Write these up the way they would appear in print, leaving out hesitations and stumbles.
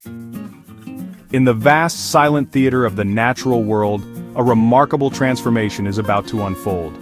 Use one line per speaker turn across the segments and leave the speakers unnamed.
In the vast silent theater of the natural world, a remarkable transformation is about to unfold.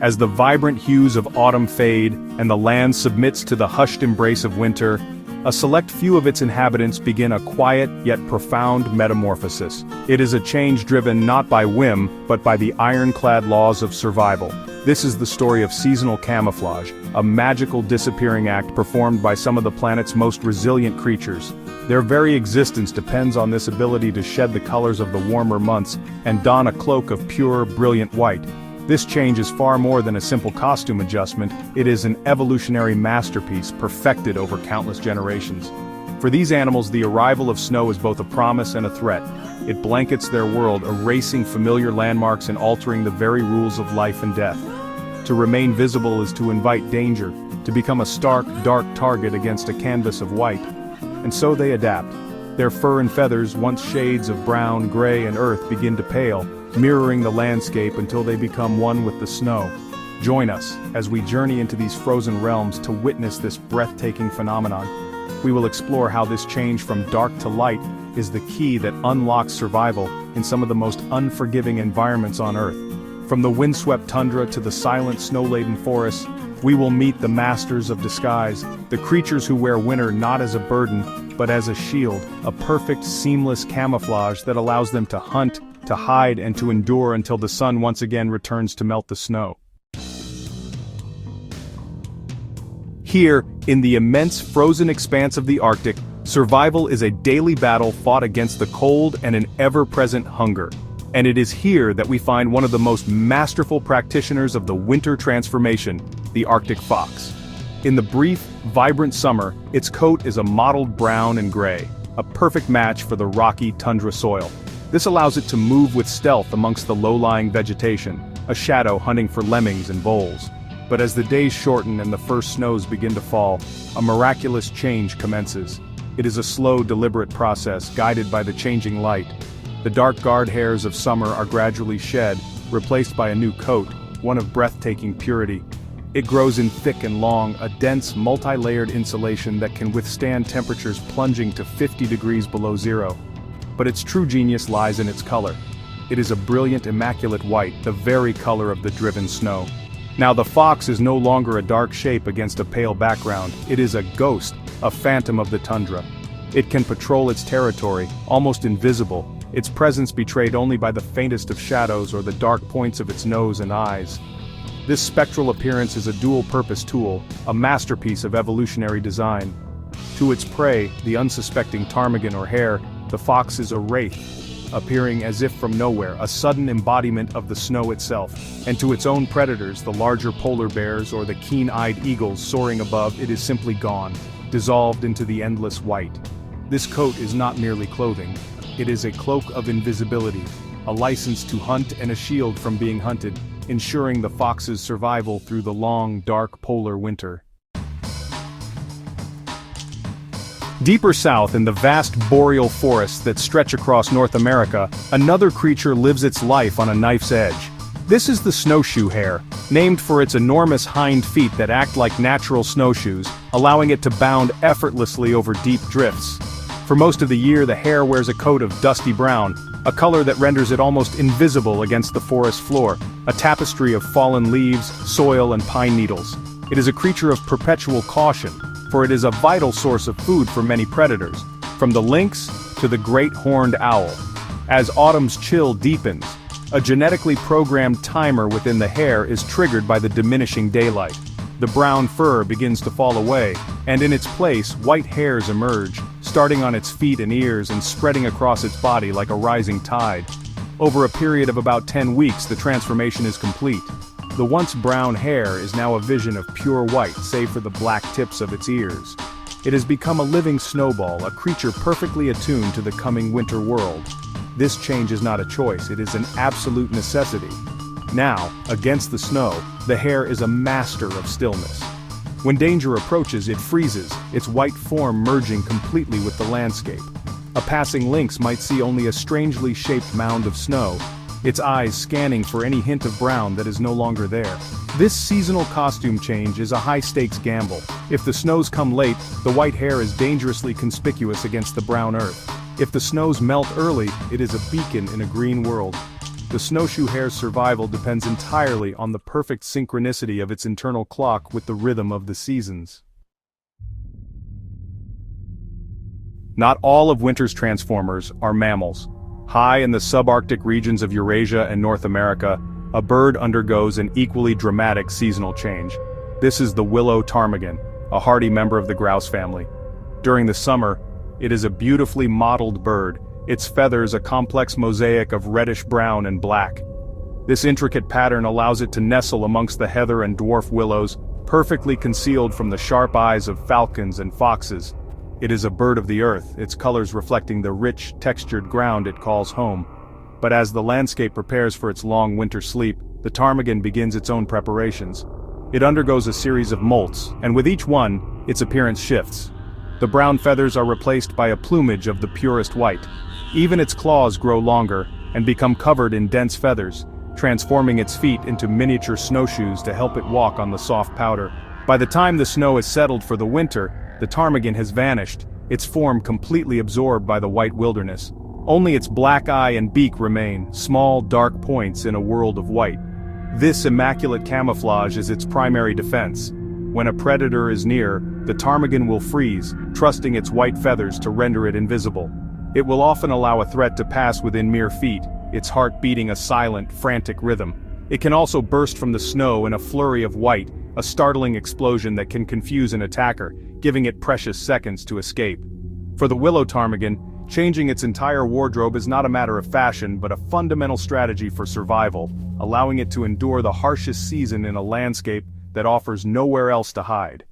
As the vibrant hues of autumn fade and the land submits to the hushed embrace of winter, a select few of its inhabitants begin a quiet yet profound metamorphosis. It is a change driven not by whim, but by the ironclad laws of survival. This is the story of seasonal camouflage, a magical disappearing act performed by some of the planet's most resilient creatures. Their very existence depends on this ability to shed the colors of the warmer months and don a cloak of pure, brilliant white. This change is far more than a simple costume adjustment, it is an evolutionary masterpiece perfected over countless generations. For these animals, the arrival of snow is both a promise and a threat. It blankets their world, erasing familiar landmarks and altering the very rules of life and death. To remain visible is to invite danger, to become a stark, dark target against a canvas of white. And so they adapt. Their fur and feathers, once shades of brown, gray, and earth, begin to pale, mirroring the landscape until they become one with the snow. Join us as we journey into these frozen realms to witness this breathtaking phenomenon. We will explore how this change from dark to light is the key that unlocks survival in some of the most unforgiving environments on Earth. From the windswept tundra to the silent snow-laden forests, we will meet the masters of disguise, the creatures who wear winter not as a burden, but as a shield, a perfect, seamless camouflage that allows them to hunt, to hide, and to endure until the sun once again returns to melt the snow. Here, in the immense frozen expanse of the Arctic, survival is a daily battle fought against the cold and an ever-present hunger. And it is here that we find one of the most masterful practitioners of the winter transformation, the Arctic fox. In the brief, vibrant summer, its coat is a mottled brown and gray, a perfect match for the rocky tundra soil. This allows it to move with stealth amongst the low-lying vegetation, a shadow hunting for lemmings and voles. But as the days shorten and the first snows begin to fall, a miraculous change commences. It is a slow, deliberate process, guided by the changing light. The dark guard hairs of summer are gradually shed, replaced by a new coat, one of breathtaking purity. It grows in thick and long, a dense, multi-layered insulation that can withstand temperatures plunging to 50 degrees below zero. But its true genius lies in its color. It is a brilliant, immaculate white, the very color of the driven snow. Now the fox is no longer a dark shape against a pale background, it is a ghost, a phantom of the tundra. It can patrol its territory, almost invisible, its presence betrayed only by the faintest of shadows or the dark points of its nose and eyes. This spectral appearance is a dual-purpose tool, a masterpiece of evolutionary design. To its prey, the unsuspecting ptarmigan or hare, the fox is a wraith, appearing as if from nowhere, a sudden embodiment of the snow itself. And to its own predators, the larger polar bears or the keen-eyed eagles soaring above, it is simply gone, dissolved into the endless white. This coat is not merely clothing. It is a cloak of invisibility, a license to hunt and a shield from being hunted, ensuring the fox's survival through the long, dark polar winter. Deeper south in the vast boreal forests that stretch across North America, another creature lives its life on a knife's edge. This is the snowshoe hare, named for its enormous hind feet that act like natural snowshoes, allowing it to bound effortlessly over deep drifts. For most of the year, the hare wears a coat of dusty brown, a color that renders it almost invisible against the forest floor, a tapestry of fallen leaves, soil, and pine needles. It is a creature of perpetual caution, for it is a vital source of food for many predators, from the lynx to the great horned owl. As autumn's chill deepens, a genetically programmed timer within the hare is triggered by the diminishing daylight. The brown fur begins to fall away, and in its place, white hairs emerge, starting on its feet and ears and spreading across its body like a rising tide. Over a period of about 10 weeks, the transformation is complete. The once brown hair is now a vision of pure white, save for the black tips of its ears. It has become a living snowball, a creature perfectly attuned to the coming winter world. This change is not a choice, it is an absolute necessity. Now, against the snow, the hare is a master of stillness. When danger approaches, it freezes, its white form merging completely with the landscape. A passing lynx might see only a strangely shaped mound of snow. its eyes scanning for any hint of brown that is no longer there. This seasonal costume change is a high-stakes gamble. If the snows come late, the white hair is dangerously conspicuous against the brown earth. If the snows melt early, it is a beacon in a green world. The snowshoe hare's survival depends entirely on the perfect synchronicity of its internal clock with the rhythm of the seasons. Not all of winter's transformers are mammals. High in the subarctic regions of Eurasia and North America, a bird undergoes an equally dramatic seasonal change. This is the willow ptarmigan, a hardy member of the grouse family. During the summer, it is a beautifully mottled bird, its feathers a complex mosaic of reddish-brown and black. This intricate pattern allows it to nestle amongst the heather and dwarf willows, perfectly concealed from the sharp eyes of falcons and foxes. It is a bird of the earth, its colors reflecting the rich, textured ground it calls home. But as the landscape prepares for its long winter sleep, the ptarmigan begins its own preparations. It undergoes a series of molts, and with each one, its appearance shifts. The brown feathers are replaced by a plumage of the purest white. Even its claws grow longer, and become covered in dense feathers, transforming its feet into miniature snowshoes to help it walk on the soft powder. By the time the snow is settled for the winter, the ptarmigan has vanished, its form completely absorbed by the white wilderness. Only its black eye and beak remain, small dark points in a world of white. This immaculate camouflage is its primary defense. When a predator is near, the ptarmigan will freeze, trusting its white feathers to render it invisible. It will often allow a threat to pass within mere feet, its heart beating a silent, frantic rhythm. It can also burst from the snow in a flurry of white, a startling explosion that can confuse an attacker, giving it precious seconds to escape. For the willow ptarmigan, changing its entire wardrobe is not a matter of fashion but a fundamental strategy for survival, allowing it to endure the harshest season in a landscape that offers nowhere else to hide.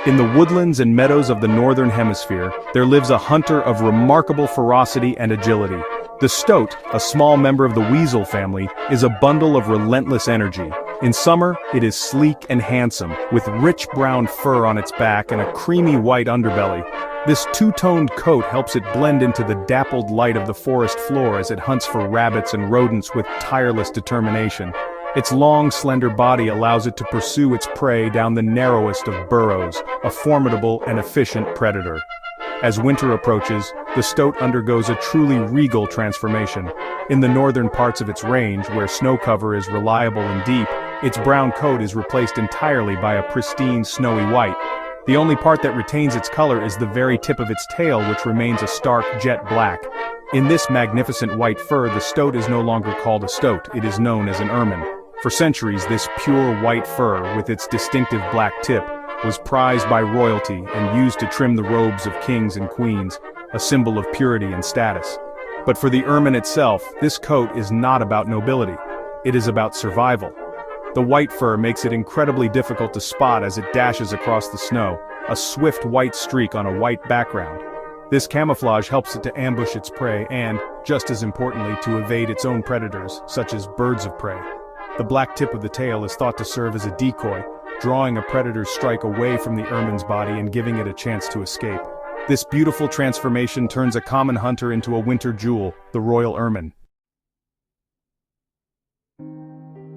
In the woodlands and meadows of the northern hemisphere, there lives a hunter of remarkable ferocity and agility. The stoat, a small member of the weasel family, is a bundle of relentless energy. In summer, it is sleek and handsome, with rich brown fur on its back and a creamy white underbelly. This two-toned coat helps it blend into the dappled light of the forest floor as it hunts for rabbits and rodents with tireless determination. Its long, slender body allows it to pursue its prey down the narrowest of burrows, a formidable and efficient predator. As winter approaches, the stoat undergoes a truly regal transformation. In the northern parts of its range, where snow cover is reliable and deep, its brown coat is replaced entirely by a pristine snowy white. The only part that retains its color is the very tip of its tail, which remains a stark jet black. In this magnificent white fur, the stoat is no longer called a stoat, it is known as an ermine. For centuries, this pure white fur, with its distinctive black tip, was prized by royalty and used to trim the robes of kings and queens, a symbol of purity and status. But for the ermine itself, this coat is not about nobility. It is about survival. The white fur makes it incredibly difficult to spot as it dashes across the snow, a swift white streak on a white background. This camouflage helps it to ambush its prey and, just as importantly, to evade its own predators, such as birds of prey. The black tip of the tail is thought to serve as a decoy, drawing a predator's strike away from the ermine's body and giving it a chance to escape. This beautiful transformation turns a common hunter into a winter jewel, the royal ermine.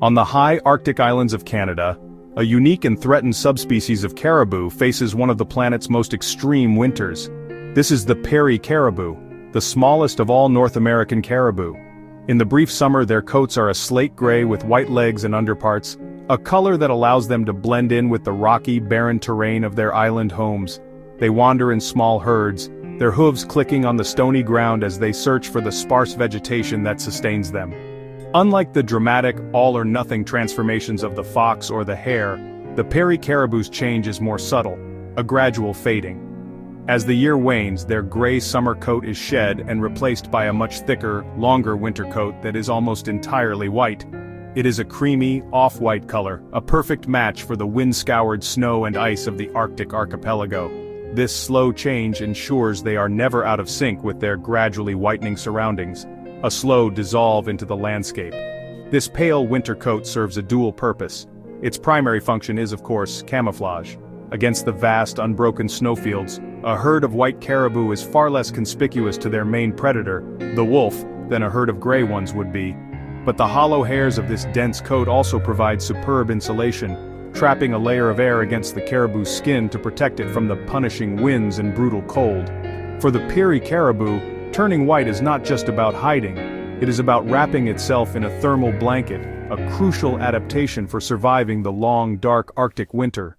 On the high Arctic islands of Canada, a unique and threatened subspecies of caribou faces one of the planet's most extreme winters. This is the Peary caribou, the smallest of all North American caribou. In the brief summer, their coats are a slate gray with white legs and underparts, a color that allows them to blend in with the rocky, barren terrain of their island homes. They wander in small herds, their hooves clicking on the stony ground as they search for the sparse vegetation that sustains them. Unlike the dramatic, all-or-nothing transformations of the fox or the hare, the Peary caribou's change is more subtle, a gradual fading. As the year wanes, their gray summer coat is shed and replaced by a much thicker, longer winter coat that is almost entirely white. It is a creamy, off-white color, a perfect match for the wind-scoured snow and ice of the Arctic archipelago. This slow change ensures they are never out of sync with their gradually whitening surroundings, a slow dissolve into the landscape. This pale winter coat serves a dual purpose. Its primary function is, of course, camouflage. Against the vast, unbroken snowfields, a herd of white caribou is far less conspicuous to their main predator, the wolf, than a herd of gray ones would be. But the hollow hairs of this dense coat also provide superb insulation, trapping a layer of air against the caribou's skin to protect it from the punishing winds and brutal cold. For the Peary caribou, turning white is not just about hiding, it is about wrapping itself in a thermal blanket, a crucial adaptation for surviving the long, dark Arctic winter.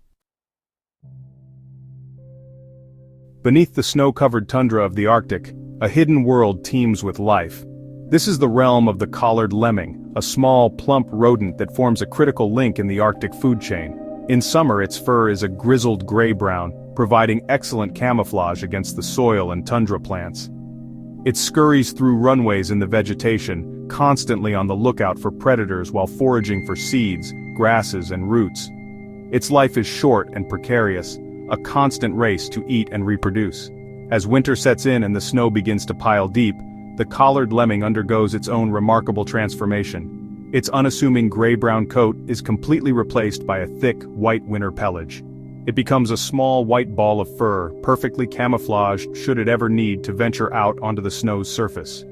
Beneath the snow-covered tundra of the Arctic, a hidden world teems with life. This is the realm of the collared lemming, a small, plump rodent that forms a critical link in the Arctic food chain. In summer, its fur is a grizzled gray-brown, providing excellent camouflage against the soil and tundra plants. It scurries through runways in the vegetation, constantly on the lookout for predators while foraging for seeds, grasses, and roots. Its life is short and precarious, a constant race to eat and reproduce. As winter sets in and the snow begins to pile deep, the collared lemming undergoes its own remarkable transformation. Its unassuming gray-brown coat is completely replaced by a thick, white winter pelage. It becomes a small white ball of fur, perfectly camouflaged should it ever need to venture out onto the snow's surface.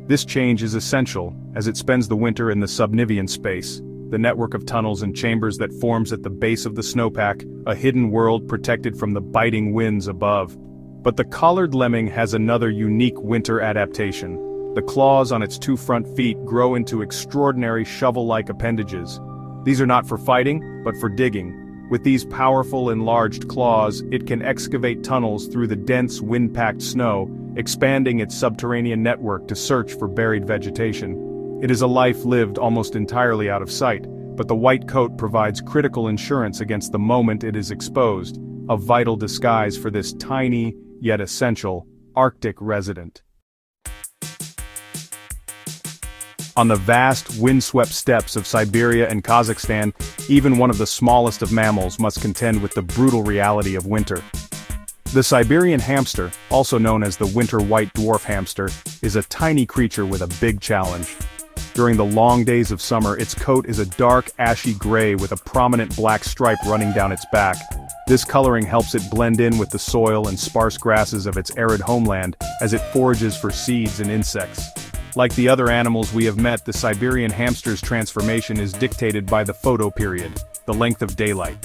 This change is essential, as it spends the winter in the subnivean space, the network of tunnels and chambers that forms at the base of the snowpack, a hidden world protected from the biting winds above. But the collared lemming has another unique winter adaptation. The claws on its two front feet grow into extraordinary shovel-like appendages. These are not for fighting, but for digging. With these powerful enlarged claws, it can excavate tunnels through the dense wind-packed snow, expanding its subterranean network to search for buried vegetation. It is a life lived almost entirely out of sight, but the white coat provides critical insurance against the moment it is exposed, a vital disguise for this tiny, yet essential, Arctic resident. On the vast, windswept steppes of Siberia and Kazakhstan, even one of the smallest of mammals must contend with the brutal reality of winter. The Siberian hamster, also known as the winter white dwarf hamster, is a tiny creature with a big challenge. During the long days of summer, its coat is a dark, ashy gray with a prominent black stripe running down its back. This coloring helps it blend in with the soil and sparse grasses of its arid homeland as it forages for seeds and insects. Like the other animals we have met, the Siberian hamster's transformation is dictated by the photoperiod, the length of daylight.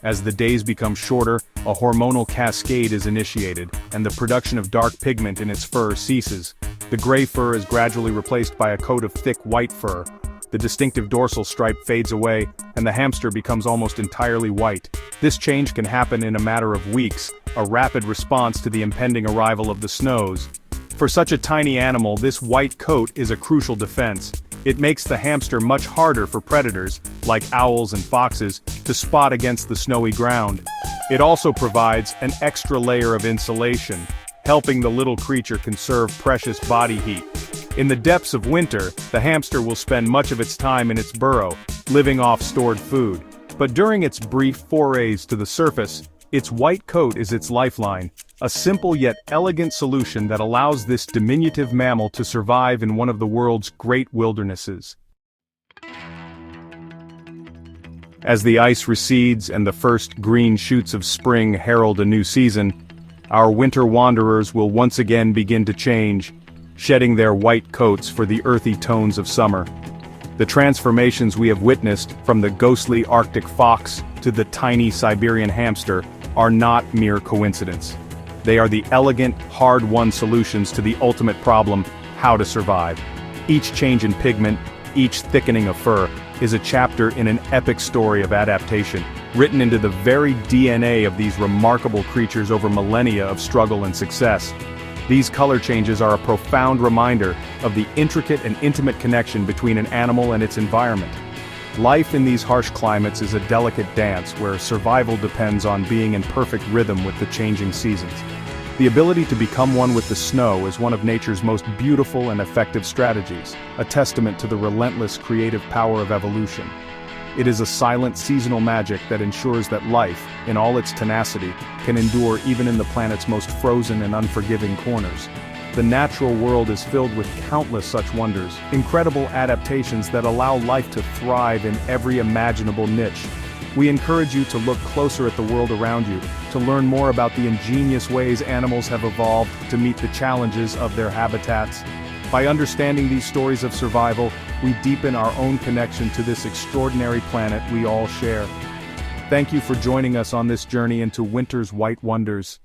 As the days become shorter, a hormonal cascade is initiated, and the production of dark pigment in its fur ceases. The gray fur is gradually replaced by a coat of thick white fur. The distinctive dorsal stripe fades away, and the hamster becomes almost entirely white. This change can happen in a matter of weeks, a rapid response to the impending arrival of the snows. For such a tiny animal, this white coat is a crucial defense. It makes the hamster much harder for predators, like owls and foxes, to spot against the snowy ground. It also provides an extra layer of insulation, helping the little creature conserve precious body heat. In the depths of winter, the hamster will spend much of its time in its burrow, living off stored food. But during its brief forays to the surface, its white coat is its lifeline, a simple yet elegant solution that allows this diminutive mammal to survive in one of the world's great wildernesses. As the ice recedes and the first green shoots of spring herald a new season, our winter wanderers will once again begin to change, shedding their white coats for the earthy tones of summer. The transformations we have witnessed, from the ghostly Arctic fox to the tiny Siberian hamster, are not mere coincidence. They are the elegant, hard-won solutions to the ultimate problem: how to survive. Each change in pigment, each thickening of fur, is a chapter in an epic story of adaptation, written into the very DNA of these remarkable creatures over millennia of struggle and success. These color changes are a profound reminder of the intricate and intimate connection between an animal and its environment. Life in these harsh climates is a delicate dance where survival depends on being in perfect rhythm with the changing seasons. The ability to become one with the snow is one of nature's most beautiful and effective strategies, a testament to the relentless creative power of evolution. It is a silent seasonal magic that ensures that life, in all its tenacity, can endure even in the planet's most frozen and unforgiving corners. The natural world is filled with countless such wonders, incredible adaptations that allow life to thrive in every imaginable niche. We encourage you to look closer at the world around you, to learn more about the ingenious ways animals have evolved to meet the challenges of their habitats. By understanding these stories of survival, we deepen our own connection to this extraordinary planet we all share. Thank you for joining us on this journey into winter's white wonders.